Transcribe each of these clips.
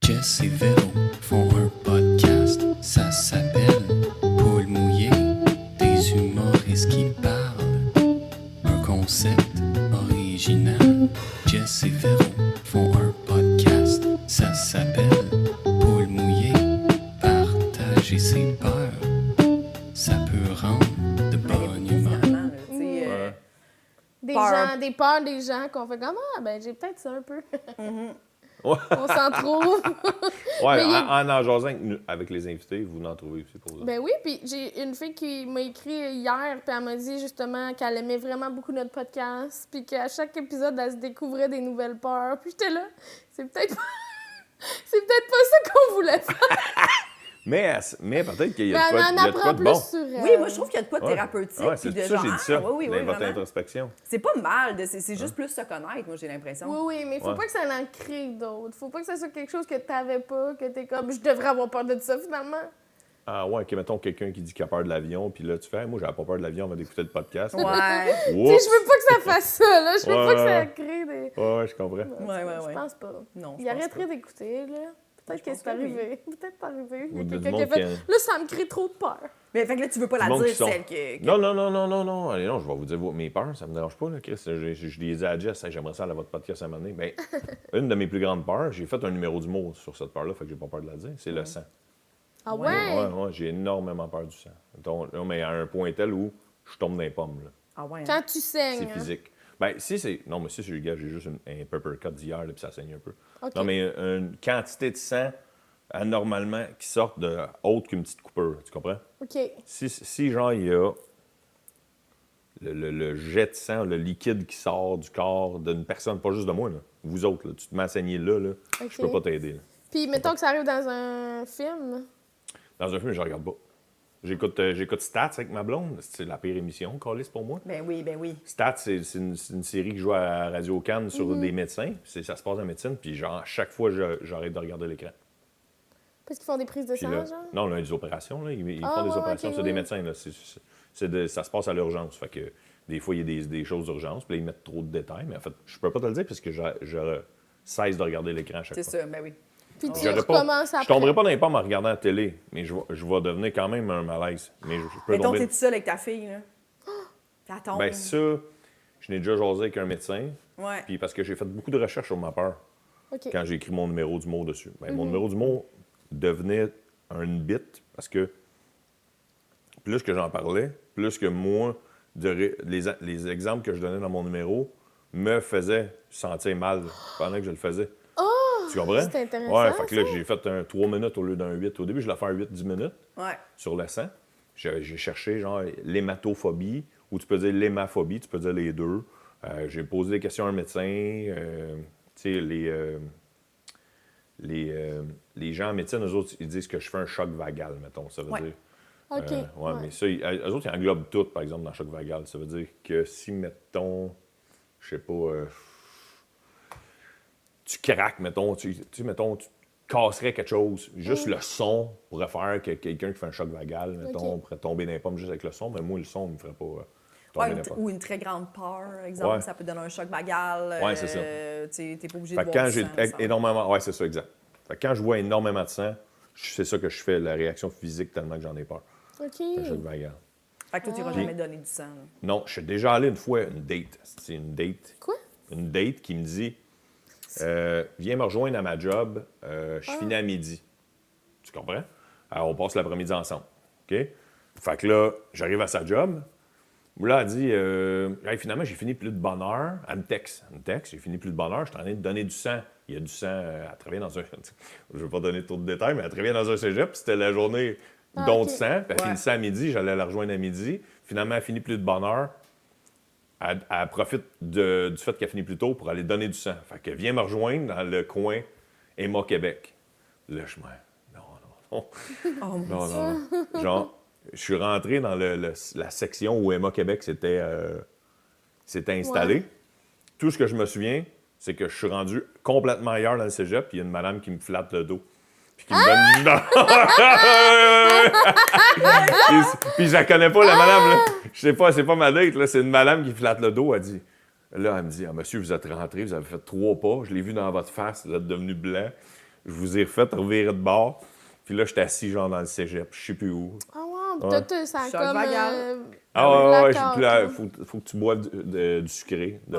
Jess et Véro font un podcast, ça s'appelle Paul mouillé, des humoristes qui parlent. Un concept original. Jess et Véro font un podcast, ça s'appelle Paul mouillé, partager ses peurs, ça peut rendre de bonne humeur. Des peurs des gens qu'on fait comme j'ai peut-être ça un peu. On s'en trouve. En jasant avec les invités, vous en trouvez aussi pour vous. Ben oui, puis j'ai une fille qui m'a écrit hier, puis elle m'a dit justement qu'elle aimait vraiment beaucoup notre podcast, puis qu'à chaque épisode, elle se découvrait des nouvelles peurs. Puis j'étais là, c'est peut-être pas ça qu'on voulait faire. Mais peut-être qu'il y a on en de quoi apprend de plus bon. sur elle. Oui, moi, je trouve qu'il y a de quoi de thérapeutique. Ouais, puis c'est de ça, j'ai dit ça. oui, Dans votre vraiment. introspection. C'est pas mal, c'est juste plus se connaître, moi, j'ai l'impression. Oui, mais il faut pas que ça en crée d'autres. Faut pas que ça soit quelque chose que t'avais pas, que t'es comme, je devrais avoir peur de ça, finalement. Ah ouais, mettons quelqu'un qui dit qu'il a peur de l'avion, puis là, tu fais, moi, j'avais pas peur de l'avion, on va écouter le podcast. Ouais. Tu sais, je veux pas que ça fasse ça, là. Je veux pas que ça Ouais. crée des... Ouais, je comprends. Je pense pas. Non, je Il pense arrêterait pas. d'écouter, là. Peut-être que pense c'est que oui. arrivé. Peut-être c'est arrivé. Il y Ou a du quelqu'un monde qui a fait... qui- Là, ça me crée trop de peur. Mais fait que là, tu veux pas Du la monde dire, qui sont- celle que... Non. Allez, non, je vais vous dire mes peurs, ça me dérange pas, là, Chris. Je l'ai dit à Jess, hey, j'aimerais ça aller à votre podcast à un moment donné. Ben, une de mes plus grandes peurs, j'ai fait un numéro d'humour sur cette peur-là, fait que j'ai pas peur de la dire, c'est le sang. Ah ouais? Ouais, j'ai énormément peur du sang. Donc, mais à un point tel où je tombe dans les pommes, là. Ah ouais. Quand tu saignes. C'est physique. Ben, si c'est. Non, mais si c'est le gars, j'ai juste un pepper cut d'hier, là, puis ça saigne un peu. OK. Non, mais une quantité de sang anormalement qui sort de autre qu'une petite coupure, tu comprends? OK. Si genre, il y a le jet de sang, le liquide qui sort du corps d'une personne, pas juste de moi, là, vous autres, là, tu te mets à saigner là, OK. je peux pas t'aider. Là. Puis, mettons que ça arrive dans un film. Dans un film, je regarde pas. J'écoute Stats avec ma blonde. C'est la pire émission, Callis, pour moi. Ben oui. Stats, c'est une série que je joue à Radio Cannes sur des médecins. Ça se passe en médecine, puis genre, à chaque fois, j'arrête de regarder l'écran. Parce qu'ils font des prises de Puis sang, là, genre? non, là, des opérations, là, ils Ah, font des ouais, opérations, ok, c'est des oui. médecins. Là. Ça se passe à l'urgence. Fait que des fois, il y a des choses d'urgence, puis là, ils mettent trop de détails. Mais en fait, je peux pas te le dire parce que je cesse de regarder l'écran à chaque C'est fois. ça, ben oui. Puis tu J'aurais recommences je après. tomberai pas dans les pommes en regardant la télé, mais je vais devenir quand même un malaise. Mais je peux Mettons, tomber... t'es tout seul avec ta fille, là. Ça tombe. Ben ça, je n'ai déjà jasé avec un médecin, Ouais. puis parce que j'ai fait beaucoup de recherches sur ma peur OK. quand j'ai écrit mon numéro du mot dessus. Ben, mon numéro du mot devenait une bite parce que plus que j'en parlais, plus que moi, les exemples que je donnais dans mon numéro me faisaient sentir mal pendant que je le faisais. Tu comprends? c'est intéressant, Ouais, fait que là, ça. j'ai fait un 3 minutes au lieu d'un 8. Au début, je l'ai fait un 8-10 minutes Ouais. sur le sang. J'ai cherché, genre, l'hématophobie, ou tu peux dire l'hémaphobie, tu peux dire les deux. J'ai posé des questions à un médecin. Tu sais, les gens en médecine, eux autres, ils disent que je fais un choc vagal, mettons. Ça veut Ouais. dire. OK. Ouais, mais ça, eux autres, ils englobent tout, par exemple, dans le choc vagal. Ça veut dire que si, mettons, je sais pas, tu craques, mettons, mettons, tu casserais quelque chose, juste le son pourrait faire que quelqu'un qui fait un choc vagal, mettons, OK. pourrait tomber dans les pommes juste avec le son, mais moi, le son ne me ferait pas tomber Ouais, dans les pommes. ou une très grande peur, exemple, Ouais. ça peut donner un choc vagal. Ouais, c'est ça. T'es pas obligé Fait de que voir quand du j'ai sang, me semble. énormément... Ouais, c'est ça, exact. Fait que quand je vois énormément de sang, c'est ça que je fais, la réaction physique tellement que j'en ai peur. OK. Un choc vagal. Fait que toi, tu Ah. n'iras jamais donner du sang. là. Non, je suis déjà allé une fois, une date. C'est une date. Quoi? Une date qui me dit viens me rejoindre à ma job, je finis à midi. Tu comprends? Alors, on passe l'après-midi ensemble. OK? Fait que là, j'arrive à sa job. Là, elle dit hey, finalement, j'ai fini plus de bonne heure. Elle me texte, j'ai fini plus de bonne heure, je suis en train de donner du sang. Il y a du sang, elle travaillait dans un. Je ne vais pas donner trop de détails, mais elle travaillait dans un cégep, puis c'était la journée don OK. de sang. Puis elle Ouais. finissait à midi, j'allais la rejoindre à midi. Finalement, elle finit plus de bonne heure. Elle profite du fait qu'elle finit plus tôt pour aller donner du sang. Fait qu'elle vient me rejoindre dans le coin Emma Québec. Là, je me non. Oh mon Non, Dieu. non. Genre, je suis rentré dans la section où Emma Québec s'était installé. Ouais. Tout ce que je me souviens, c'est que je suis rendu complètement ailleurs dans le cégep, puis il y a une madame qui me flatte le dos. Puis qui me donne... puis je la connais pas, la madame. Là. Je sais pas, c'est pas ma date. Là. C'est une madame qui flatte le dos. Elle dit... Là, elle me dit, monsieur, vous êtes rentré, vous avez fait 3 pas. Je l'ai vu dans votre face, vous êtes devenu blanc. Je vous ai refait revirer de bord. Puis là, j'étais assis genre dans le cégep. Je sais plus où. Ah, wow. Puis Ouais. toi, ça a Choc comme... vagal. Ouais. blackout, Puis là, là. faut que tu boives du sucré. Ouais.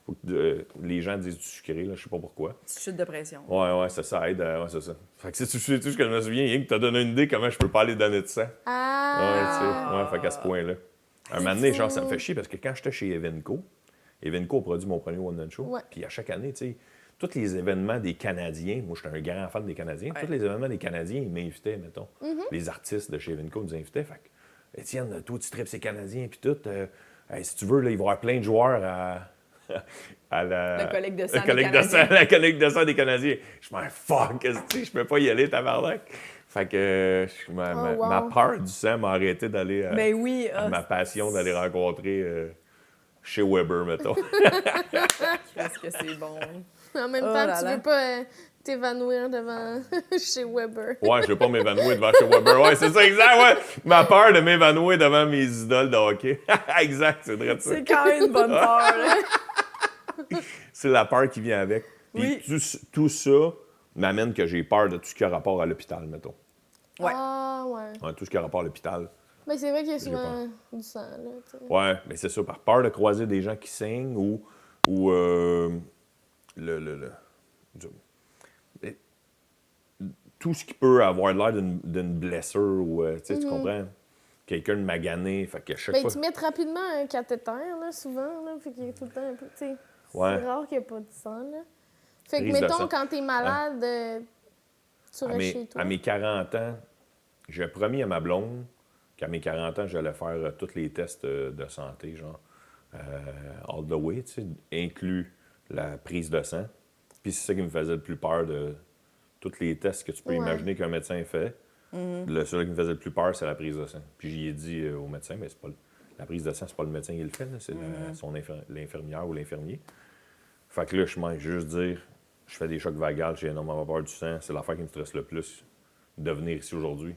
Faut que les gens disent du sucré, là. Je sais pas pourquoi. Petite chute de pression. Ouais, ça aide. Ouais, c'est ça. Fait que c'est tout ce que je me souviens, Yann, que t'as donné une idée comment je peux pas aller donner de sang. Ouais, tu Ah! sais. Ouais, fait qu'à ce point-là. Un moment donné, genre, ça me fait chier parce que quand j'étais chez Evenco a produit mon premier One Man Show. Ouais. Puis à chaque année, tu sais, tous les événements des Canadiens, moi, j'étais un grand fan des Canadiens, tous les événements des Canadiens, ils m'invitaient, mettons. Les artistes de chez Evenco nous invitaient. Fait que, Étienne, toi, tu tripes ces Canadiens, puis tout. Hey, si tu veux, là, il va y avoir plein de joueurs à la collecte de sang la collecte des de sang, Canadiens. la collecte de sang des Canadiens. Je me dis, fuck, je peux pas y aller, tabarnak. Fait que wow. ma peur du sang m'a arrêté d'aller Ben oui. à ma passion d'aller rencontrer chez Weber, mettons. Qu'est-ce que c'est bon. En même Oh temps, là tu là. veux pas t'évanouir devant chez Weber. Ouais, je veux pas m'évanouir devant chez Weber. Ouais, c'est ça, exact, ouais. Ma peur de m'évanouir devant mes idoles de hockey. Exact, c'est vrai de ça. C'est quand même une bonne peur, là. C'est la peur qui vient avec. Puis Oui. tout ça m'amène que j'ai peur de tout ce qui a rapport à l'hôpital, mettons. Ouais. Ah, ouais. Ouais, tout ce qui a rapport à l'hôpital. Mais c'est vrai qu'il y a J'ai souvent du sang, là, tu sais. Ouais, mais c'est ça, par peur de croiser des gens qui saignent ou et- tout ce qui peut avoir l'air d'une blessure ou, tu sais, tu comprends? Quelqu'un de magané, fait que chaque Ben, fois... tu mets rapidement un cathéter, là, souvent, là, fait qu'il est tout le temps un peu, tu sais. Ouais. C'est rare qu'il n'y ait pas de sang, là. Fait que, Prise de mettons, sang. quand t'es malade, tu À restes mes, chez toi. à mes 40 ans, j'ai promis à ma blonde qu'à mes 40 ans, j'allais faire tous les tests de santé, genre, all the way, tu sais, inclus la prise de sang. Puis c'est ça qui me faisait le plus peur de tous les tests que tu peux Ouais. imaginer qu'un médecin fait. Le seul qui me faisait le plus peur, c'est la prise de sang. Puis j'y ai dit au médecin, mais c'est pas la prise de sang, c'est pas le médecin qui le fait, là, c'est l'infirmière ou l'infirmier. Fait que là, je m'en juste dire, je fais des chocs vagales, j'ai énormément peur du sang, c'est l'affaire qui me stresse le plus de venir ici aujourd'hui.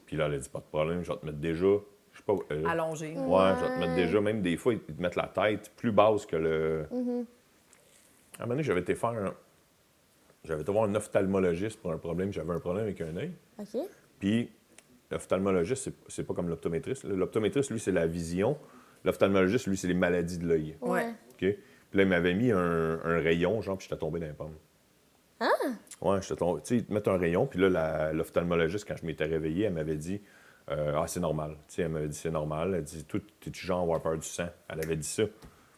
Puis là, elle a dit, pas de problème, je vais te mettre déjà, je sais pas... Allongé. ouais, je vais te mettre déjà, même des fois, ils te mettent la tête plus basse que le... À un moment donné, j'avais été voir un ophtalmologiste pour un problème, j'avais un problème avec un œil. OK. Puis l'ophtalmologiste, c'est pas comme l'optométriste. L'optométriste, lui, c'est la vision. L'ophtalmologiste, lui, c'est les maladies de l'œil. Ouais. OK? Puis là, il m'avait mis un rayon, genre, puis j'étais tombé dans les pommes. Ah! Ouais, j'étais tombé. Tu sais, ils te mettent un rayon, puis là, l'ophtalmologiste, quand je m'étais réveillé, elle m'avait dit c'est normal. Tu sais, elle m'avait dit c'est normal. Elle dit t'es-tu genre avoir peur du sang? Elle avait dit ça.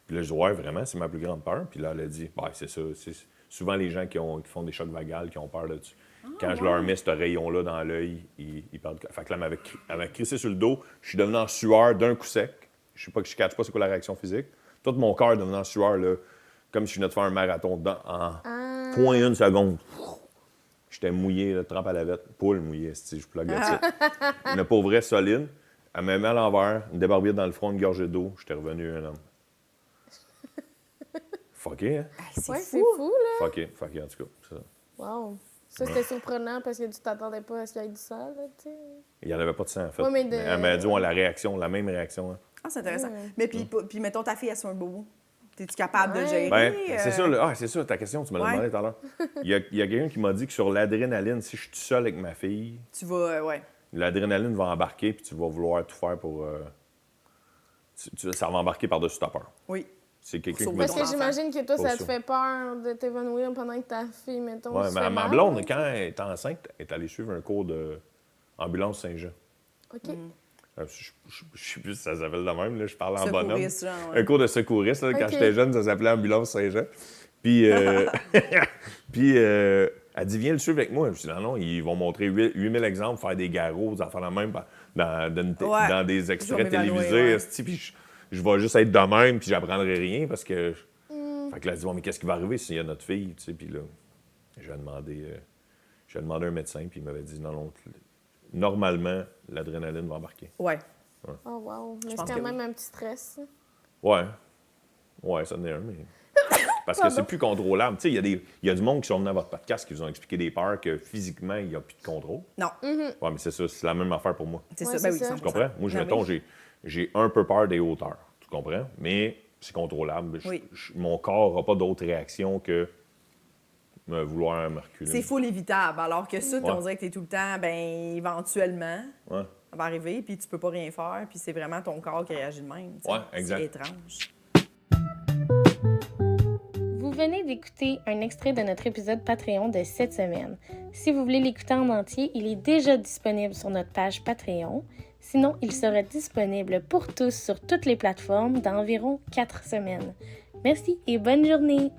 Puis là, je dis ouais, vraiment, c'est ma plus grande peur. Puis là, elle a dit c'est ça. C'est souvent les gens qui font des chocs vagales, qui ont peur de ça. Quand je leur mets ce rayon-là dans l'œil, ils perdent. Fait que là, elle m'avait crissé sur le dos. Je suis devenu en sueur d'un coup sec. Je sais pas que je ne catch pas c'est quoi la réaction physique. Tout mon corps est devenu en sueur, là, comme si je venais de faire un marathon dedans en 0.1 seconde. J'étais mouillé, là, trempe à la vette. Poule mouillée, je plug ça. Une pauvre solide. Elle m'a mis à l'envers, une débarbite dans le front, une gorgée d'eau. J'étais revenu un homme. Fucké, hein? C'est Ouais, fou. c'est fou, là. Fucké, en tout cas. Ça. Wow. Ça, c'était surprenant parce que tu t'attendais pas à ce qu'il y ait du sang, là, tu sais. Il n'y en avait pas de sang, en fait. Ouais, mais Elle m'a dit, la réaction, la même réaction. Hein. Ah, c'est intéressant. Ouais. Mais puis, mettons, ta fille, elle soit un bobo. Es-tu capable de le gérer? Ben, c'est ça, c'est ça, ta question, tu me l'as Ouais. demandé tout à l'heure. Il y a quelqu'un qui m'a dit que sur l'adrénaline, si je suis tout seul avec ma fille, Tu vas, ouais. l'adrénaline va embarquer puis tu vas vouloir tout faire pour... ça va embarquer par-dessus ta peur. Oui. C'est quelqu'un qui Sauver m'a Parce dit. que j'imagine que toi, Pour ça te ça. fait peur de t'évanouir pendant que ta fille, mettons, Ouais, se mais fait ma mal, blonde, là, quand elle est enceinte, elle est allée suivre un cours d'ambulance Saint-Jean. OK. Je sais plus si ça s'appelle de même, là, je parle en bonhomme. Secouriste, genre, ouais. Un cours de secouriste, là, quand Ok. j'étais jeune, ça s'appelait ambulance Saint-Jean. Puis, elle dit, viens le suivre avec moi. Je dis, non, ils vont montrer 8000 exemples, faire des garrots, des affaires de même, dans des extraits Je vais m'évanouir, télévisés. ouais. esti, Puis je vais juste être de même, puis j'apprendrai rien, parce que... Fait que là, elle dit, bon, mais qu'est-ce qui va arriver s'il y a notre fille, tu sais? Puis là, j'ai demandé à un médecin, puis il m'avait dit, non, normalement, l'adrénaline va embarquer. Ouais. Oh, wow. Mais c'est pense quand que même un petit stress. ça. Ouais, ça en est un, mais... Parce que c'est plus contrôlable. Tu sais, il y a du monde qui sont venus à votre podcast qui vous ont expliqué des peurs que physiquement, il n'y a plus de contrôle. Non. Ouais, mais c'est ça, c'est la même affaire pour moi. C'est Ouais, ça. Ben oui, c'est ça. 100%. Tu comprends? Moi, Ben mettons, oui. j'ai un peu peur des hauteurs. Tu comprends? Mais c'est contrôlable. Oui. Mon corps n'a pas d'autre réaction que vouloir me reculer. C'est full évitable. Alors que ça, Ouais. on dirait que t'es tout le temps, ben éventuellement, Ouais. ça va arriver, puis tu peux pas rien faire, puis c'est vraiment ton corps qui réagit de même. tu sais. Ouais, exact. C'est étrange. Vous venez d'écouter un extrait de notre épisode Patreon de cette semaine. Si vous voulez l'écouter en entier, il est déjà disponible sur notre page Patreon. Sinon, il sera disponible pour tous sur toutes les plateformes dans environ 4 semaines. Merci et bonne journée!